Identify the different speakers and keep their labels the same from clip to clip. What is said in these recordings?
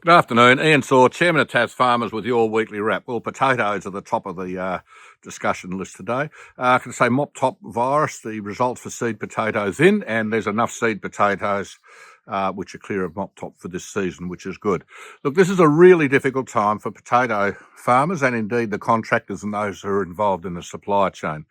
Speaker 1: Good afternoon, Ian Sauer, Chairman of TasFamers with your weekly wrap. Well, potatoes are the top of the discussion list today. I can say mop-top virus, the results for seed potatoes in, and there's enough seed potatoes which are clear of mop-top for this season, which is good. Look, this is a really difficult time for potato farmers and indeed the contractors and those who are involved in the supply chain.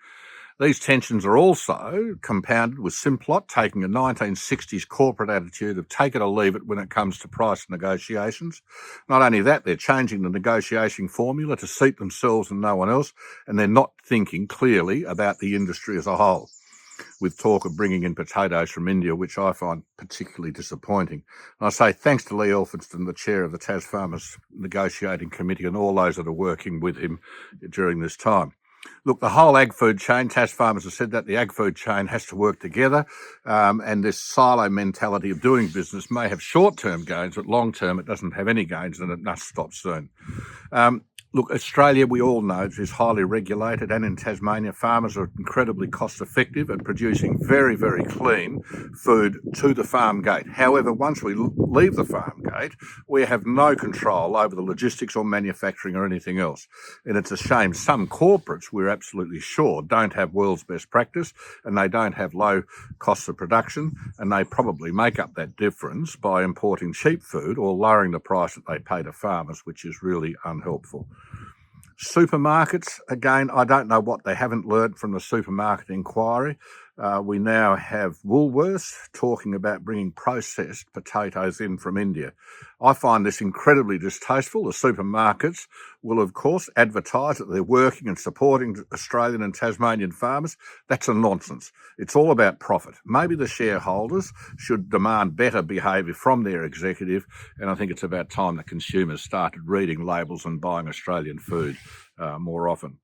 Speaker 1: These tensions are also compounded with Simplot taking a 1960s corporate attitude of take it or leave it when it comes to price negotiations. Not only that, they're changing the negotiating formula to suit themselves and no one else, and they're not thinking clearly about the industry as a whole, with talk of bringing in potatoes from India, which I find particularly disappointing. And I say thanks to Lee Elphinston, the chair of the TasFamers Negotiating Committee, and all those that are working with him during this time. Look, the whole ag-food chain, TasFamers have said that the ag-food chain has to work together, and this silo mentality of doing business may have short-term gains, but long-term it doesn't have any gains, and it must stop soon. Look, Australia, we all know, is highly regulated, and in Tasmania, farmers are incredibly cost-effective at producing very, very clean food to the farm gate. However, once we leave the farm gate, we have no control over the logistics or manufacturing or anything else. And it's a shame some corporates, we're absolutely sure, don't have world's best practice, and they don't have low costs of production, and they probably make up that difference by importing cheap food or lowering the price that they pay to farmers, which is really unhelpful. Supermarkets, again, I don't know what they haven't learned from the supermarket inquiry. We now have Woolworths talking about bringing processed potatoes in from India. I find this incredibly distasteful. The supermarkets will, of course, advertise that they're working and supporting Australian and Tasmanian farmers. That's a nonsense. It's all about profit. Maybe the shareholders should demand better behaviour from their executive, and I think it's about time that consumers started reading labels and buying Australian food more often.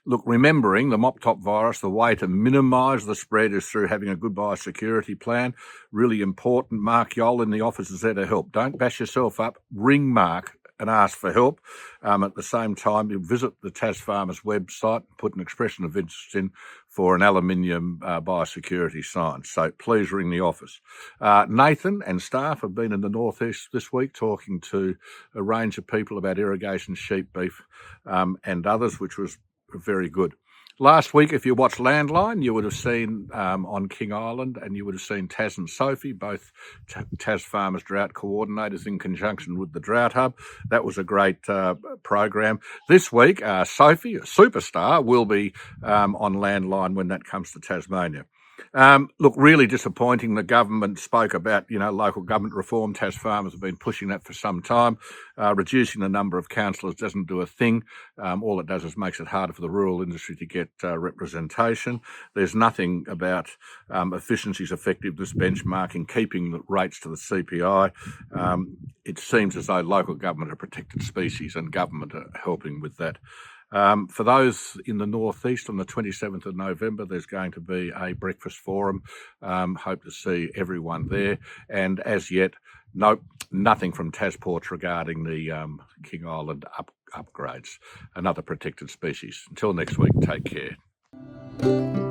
Speaker 1: Look, remembering the mop-top virus, the way to minimise the spread is through having a good biosecurity plan. Really important. Mark Yole in the office is there to help. Don't bash yourself up. Ring Mark and ask for help. At the same time, you visit the TasFamers website and put an expression of interest in for an aluminium biosecurity sign. So please ring the office. Nathan and staff have been in the northeast this week talking to a range of people about irrigation, sheep, beef and others, which was very good. Last week, if you watched Landline, you would have seen on King Island, and you would have seen Taz and Sophie, both TasFamers drought coordinators in conjunction with the Drought Hub. That was a great program. This week, Sophie, a superstar, will be on Landline when that comes to Tasmania. Look, really disappointing. The government spoke about, local government reform. TasFamers have been pushing that for some time. Reducing the number of councillors doesn't do a thing. All it does is makes it harder for the rural industry to get representation. There's nothing about efficiencies, effectiveness, benchmarking, keeping the rates to the CPI. It seems as though local government are protected species and government are helping with that. For those in the northeast, on the 27th of November, there's going to be a breakfast forum. Hope to see everyone there. And as yet, nothing from TasPorts regarding the King Island upgrades. Another protected species. Until next week, take care.